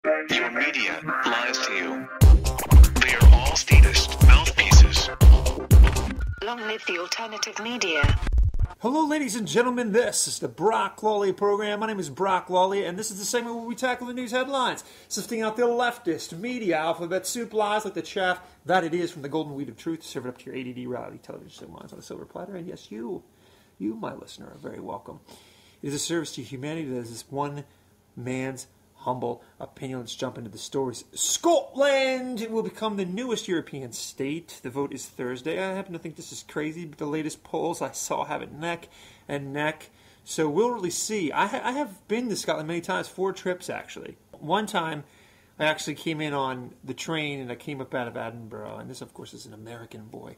Your media lies to you. They are all statist mouthpieces. Long live the alternative media. Hello, ladies and gentlemen. This is the Brock Lawley program. My name is Brock Lawley, and this is the segment where we tackle the news headlines, sifting out the leftist media alphabet soup lies like the chaff that it is from the golden wheat of truth, serve it up to your ADD reality television lines on a silver platter. And yes, you, my listener, are very welcome. It is a service to humanity that is this one man's humble opinion. Let's jump into the stories. Scotland will become the newest European state. The vote is Thursday. I happen to think this is crazy, but the latest polls I saw have it neck and neck. So we'll really see. I have been to Scotland many times, 4 trips actually. One time I actually came in on the train and I came up out of Edinburgh. And this, of course, is an American boy.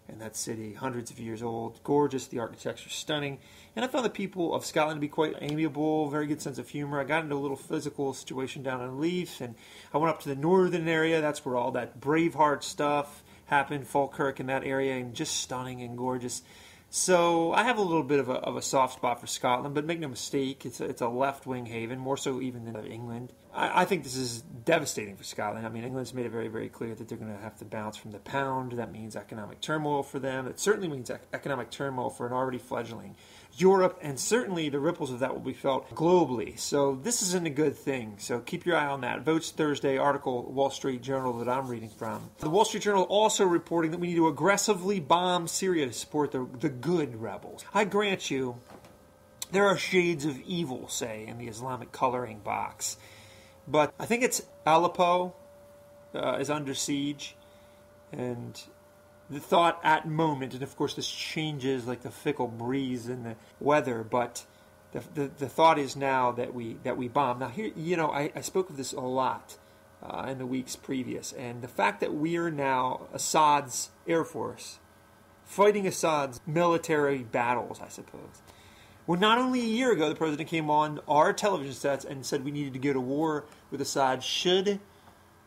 And that city, hundreds of years old, gorgeous, the architecture stunning. And I found the people of Scotland to be quite amiable, very good sense of humor. I got into a little physical situation down in Leith, and I went up to the northern area. That's where all that Braveheart stuff happened, Falkirk in that area, and just stunning and gorgeous. So I have a little bit of a soft spot for Scotland, but make no mistake, it's a left-wing haven, more so even than England. I think this is devastating for Scotland. I mean, England's made it very, very clear that they're going to have to bounce from the pound. That means economic turmoil for them. It certainly means economic turmoil for an already fledgling Europe, and certainly the ripples of that will be felt globally. So this isn't a good thing. So keep your eye on that. Votes Thursday, article, Wall Street Journal that I'm reading from. The Wall Street Journal also reporting that we need to aggressively bomb Syria to support the good rebels. I grant you, there are shades of evil, say, in the Islamic coloring box. But I think it's Aleppo is under siege, and the thought at moment, and of course this changes like the fickle breeze in the weather, but the thought is now that we bomb. Now here, I spoke of this a lot in the weeks previous, and the fact that we are now Assad's Air Force, fighting Assad's military battles, I suppose. Well, not only a year ago, the president came on our television sets and said we needed to go to war with Assad should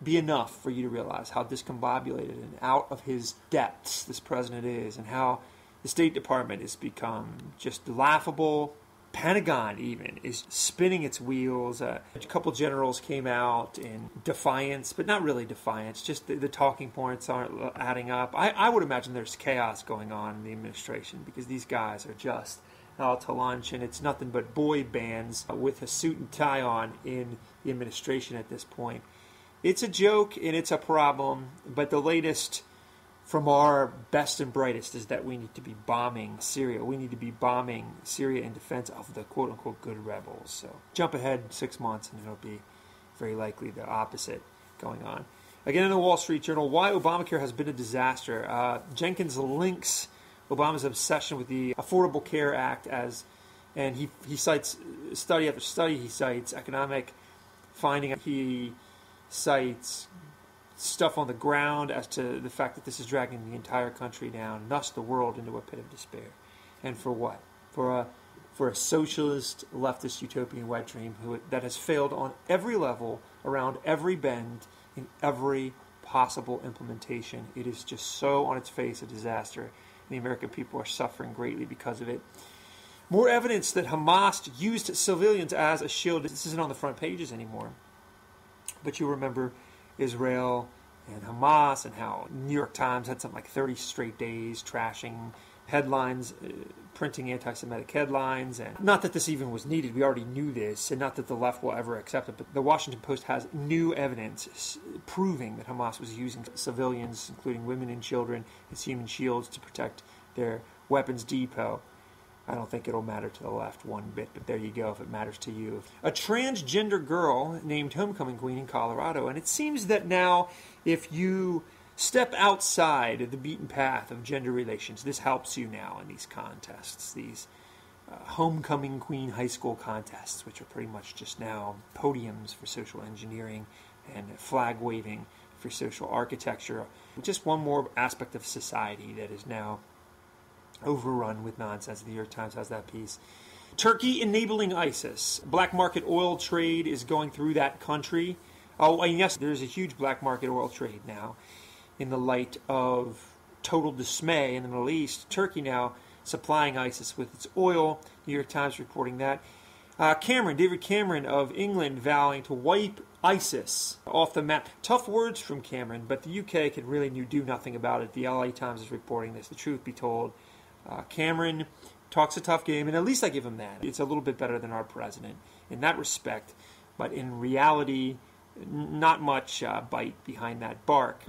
be enough for you to realize how discombobulated and out of his depths this president is, and how the State Department has become just laughable. Pentagon even is spinning its wheels. A couple generals came out in defiance, but not really defiance, just the talking points aren't adding up. I would imagine there's chaos going on in the administration because these guys are just out to lunch, and it's nothing but boy bands with a suit and tie on in the administration at this point. It's a joke and it's a problem, but the latest from our best and brightest is that we need to be bombing Syria. We need to be bombing Syria in defense of the quote-unquote good rebels. So jump ahead 6 months and it'll be very likely the opposite going on. Again, in the Wall Street Journal, why Obamacare has been a disaster. Jenkins links Obama's obsession with the Affordable Care Act and he cites study after study. He cites economic finding. He cites stuff on the ground as to the fact that this is dragging the entire country down, and thus the world into a pit of despair. And for what? For a socialist, leftist, utopian wet dream that has failed on every level, around every bend, in every possible implementation. It is just so on its face a disaster, and the American people are suffering greatly because of it. More evidence that Hamas used civilians as a shield. This isn't on the front pages anymore. But you remember Israel and Hamas and how New York Times had something like 30 straight days trashing headlines, printing anti-Semitic headlines. And not that this even was needed. We already knew this, and not that the left will ever accept it. But the Washington Post has new evidence proving that Hamas was using civilians, including women and children, as human shields to protect their weapons depot. I don't think it'll matter to the left one bit, but there you go if it matters to you. A transgender girl named Homecoming Queen in Colorado, and it seems that now if you step outside the beaten path of gender relations, this helps you now in these contests, these Homecoming Queen high school contests, which are pretty much just now podiums for social engineering and flag waving for social architecture. Just one more aspect of society that is now overrun with nonsense. The New York Times has that piece. Turkey enabling ISIS. Black market oil trade is going through that country. Oh, and yes, there's a huge black market oil trade now in the light of total dismay in the Middle East. Turkey now supplying ISIS with its oil. New York Times reporting that. David Cameron of England vowing to wipe ISIS off the map. Tough words from Cameron, but the UK could really do nothing about it. The LA Times is reporting this. The truth be told, Cameron talks a tough game, and at least I give him that. It's a little bit better than our president in that respect, but in reality, not much bite behind that bark.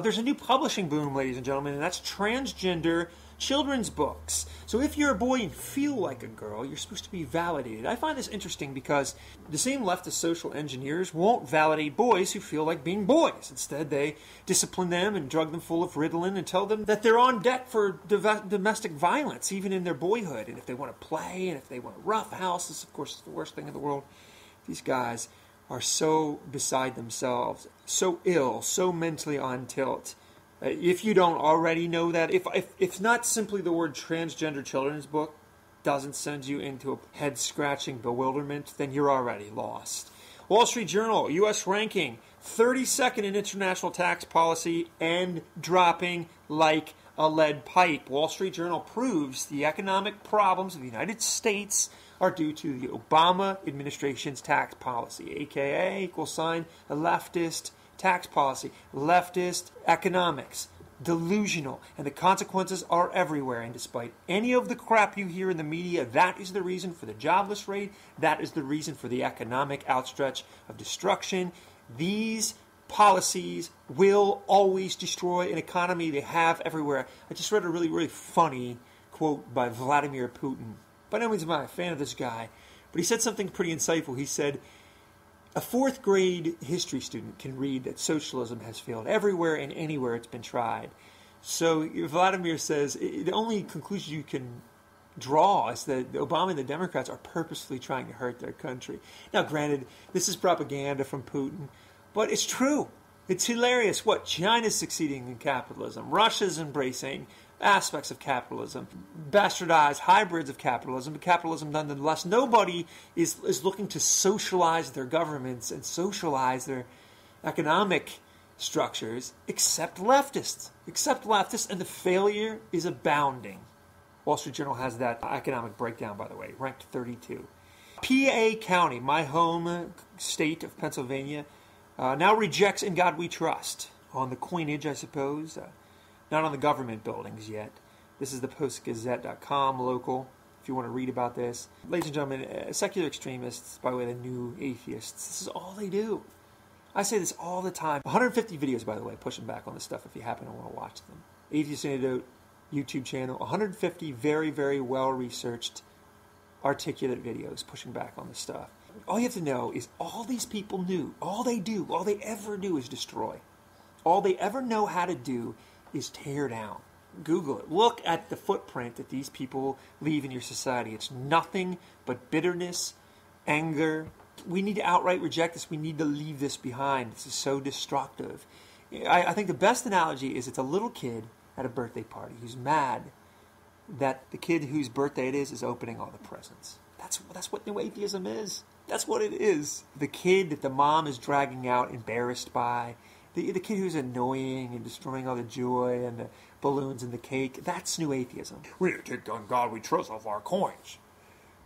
There's a new publishing boom, ladies and gentlemen, and that's transgender children's books. So if you're a boy and feel like a girl, you're supposed to be validated. I find this interesting because the same leftist social engineers won't validate boys who feel like being boys. Instead, they discipline them and drug them full of Ritalin and tell them that they're on deck for domestic violence, even in their boyhood. And if they want to play and if they want to roughhouse, this, of course, is the worst thing in the world. These guys are so beside themselves, so ill, so mentally on tilt. If you don't already know that, if not simply the word transgender children's book doesn't send you into a head-scratching bewilderment, then you're already lost. Wall Street Journal, U.S. ranking, 32nd in international tax policy and dropping like a lead pipe. Wall Street Journal proves the economic problems of the United States are due to the Obama administration's tax policy, a.k.a. a leftist tax policy, leftist economics, delusional, and the consequences are everywhere. And despite any of the crap you hear in the media, that is the reason for the jobless rate, that is the reason for the economic outstretch of destruction. These policies will always destroy an economy. They have everywhere. I just read a really, really funny quote by Vladimir Putin. By no means am I a fan of this guy, but he said something pretty insightful. He said, a fourth grade history student can read that socialism has failed everywhere and anywhere it's been tried. So Vladimir says the only conclusion you can draw is that Obama and the Democrats are purposely trying to hurt their country. Now, granted, this is propaganda from Putin, but it's true. It's hilarious. What? China's succeeding in capitalism. Russia's embracing aspects of capitalism, bastardized hybrids of capitalism, but capitalism nonetheless. Nobody is looking to socialize their governments and socialize their economic structures except leftists. And the failure is abounding. Wall Street Journal has that economic breakdown, by the way, ranked 32. PA County, my home state of Pennsylvania, now rejects In God We Trust on the coinage, I suppose. Not on the government buildings yet. This is the postgazette.com local, if you want to read about this. Ladies and gentlemen, secular extremists, by the way, the new atheists, this is all they do. I say this all the time. 150 videos, by the way, pushing back on this stuff if you happen to want to watch them. Atheist Antidote YouTube channel, 150 very, very well-researched, articulate videos pushing back on this stuff. All you have to know is all these people knew, all they ever do is destroy. All they ever know how to do is tear down. Google it. Look at the footprint that these people leave in your society. It's nothing but bitterness, anger. We need to outright reject this. We need to leave this behind. This is so destructive. I think the best analogy is it's a little kid at a birthday party who's mad that the kid whose birthday it is opening all the presents. That's what new atheism is. That's what it is. The kid that the mom is dragging out, embarrassed by, the kid who's annoying and destroying all the joy and the balloons and the cake, that's new atheism. We need to take On God We Trust off our coins.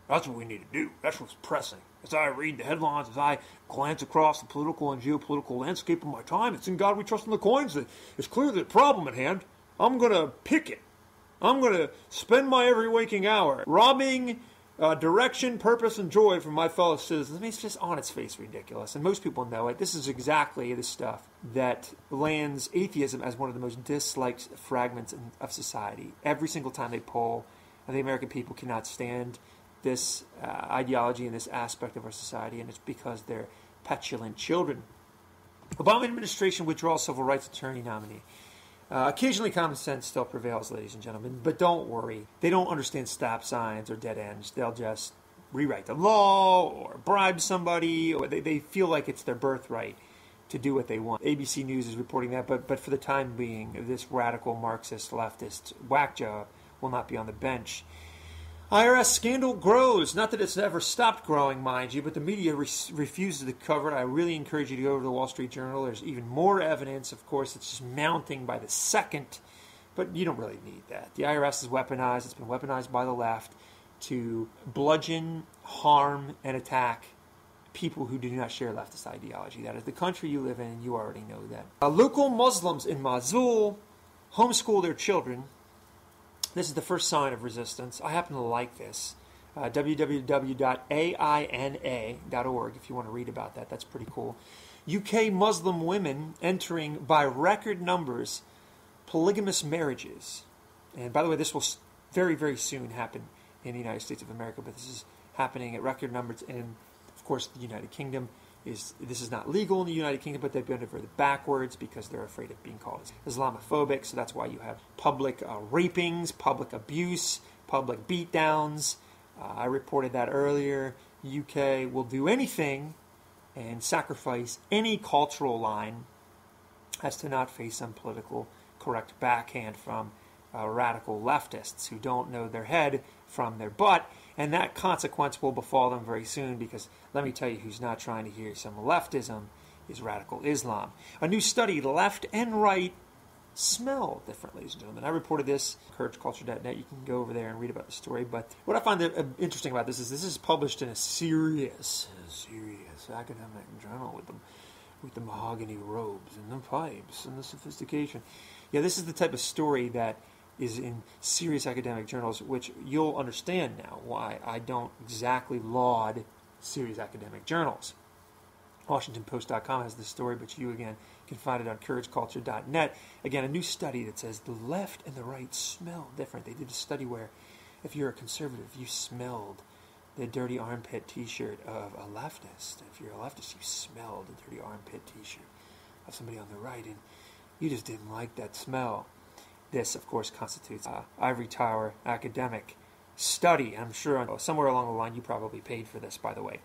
That's what we need to do. That's what's pressing. As I read the headlines, as I glance across the political and geopolitical landscape of my time, it's In God We Trust in the coins that it's clear the problem at hand. I'm going to pick it. I'm going to spend my every waking hour robbing direction, purpose, and joy from my fellow citizens. I mean, it's just on its face ridiculous, and most people know it. This is exactly the stuff that lands atheism as one of the most disliked fragments of society. Every single time they poll, the American people cannot stand this ideology and this aspect of our society, and it's because they're petulant children. Obama administration withdraws civil rights attorney nominee. Occasionally common sense still prevails, ladies and gentlemen, but don't worry. They don't understand stop signs or dead ends. They'll just rewrite the law or bribe somebody, or they feel like it's their birthright to do what they want. ABC News is reporting that, but for the time being, this radical Marxist leftist whack job will not be on the bench. IRS scandal grows. Not that it's ever stopped growing, mind you, but the media refuses to cover it. I really encourage you to go over to the Wall Street Journal. There's even more evidence. Of course, it's just mounting by the second, but you don't really need that. The IRS is weaponized. It's been weaponized by the left to bludgeon, harm, and attack people who do not share leftist ideology. That is the country you live in, and you already know that. Local Muslims in Mosul homeschool their children. This is the first sign of resistance. I happen to like this. www.aina.org if you want to read about that. That's pretty cool. UK Muslim women entering by record numbers polygamous marriages. And by the way, this will very, very soon happen in the United States of America, but this is happening at record numbers in, of course, the United Kingdom. This is not legal in the United Kingdom, but they've been further backwards because they're afraid of being called Islamophobic. So that's why you have public rapings, public abuse, public beatdowns. I reported that earlier. UK will do anything and sacrifice any cultural line as to not face some political correct backhand from radical leftists who don't know their head from their butt, and that consequence will befall them very soon, because let me tell you who's not trying to hear some leftism is radical Islam. A new study, left and right smell different, ladies and gentlemen. I reported this, courageculture.net. You can go over there and read about the story, but what I find interesting about this is published in a serious academic journal with the mahogany robes and the pipes and the sophistication. Yeah, this is the type of story that is in serious academic journals, which you'll understand now why I don't exactly laud serious academic journals. WashingtonPost.com has this story, but you, again, can find it on courageculture.net. Again, a new study that says the left and the right smell different. They did a study where if you're a conservative, you smelled the dirty armpit T-shirt of a leftist. If you're a leftist, you smelled the dirty armpit T-shirt of somebody on the right, and you just didn't like that smell. This, of course, constitutes an ivory tower academic study. I'm sure somewhere along the line you probably paid for this, by the way.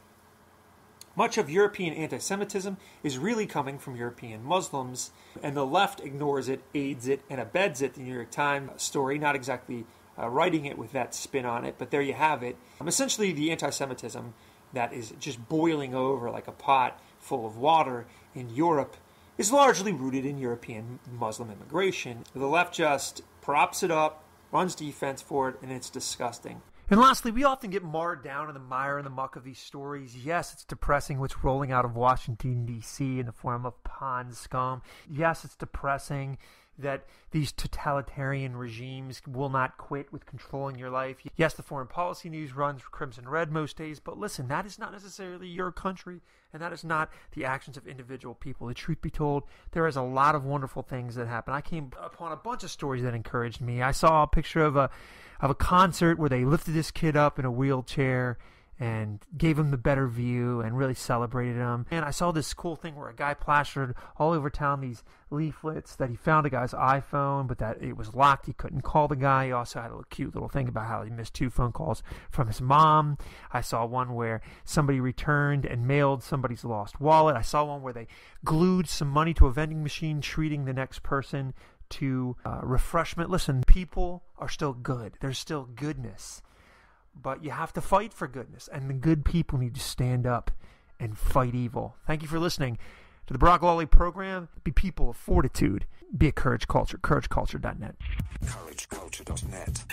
Much of European anti-Semitism is really coming from European Muslims, and the left ignores it, aids it, and abets it. The New York Times story, not exactly writing it with that spin on it, but there you have it. Essentially, the anti-Semitism that is just boiling over like a pot full of water in Europe is largely rooted in European Muslim immigration. The left just props it up, runs defense for it, and it's disgusting. And lastly, we often get marred down in the mire and the muck of these stories. Yes, it's depressing what's rolling out of Washington, D.C. in the form of pond scum. Yes, it's depressing that these totalitarian regimes will not quit with controlling your life. Yes, the foreign policy news runs crimson red most days, but listen, that is not necessarily your country, and that is not the actions of individual people. The truth be told, there is a lot of wonderful things that happen. I came upon a bunch of stories that encouraged me. I saw a picture of a concert where they lifted this kid up in a wheelchair and gave him the better view and really celebrated him. And I saw this cool thing where a guy plastered all over town these leaflets that he found a guy's iPhone, but that it was locked. He couldn't call the guy. He also had a cute little thing about how he missed 2 phone calls from his mom. I saw one where somebody returned and mailed somebody's lost wallet. I saw one where they glued some money to a vending machine, treating the next person to refreshment. Listen, people are still good. There's still goodness. But you have to fight for goodness, and the good people need to stand up and fight evil. Thank you for listening to the Brock Lawley program. Be people of fortitude. Be a courage culture. courageculture.net. courageculture.net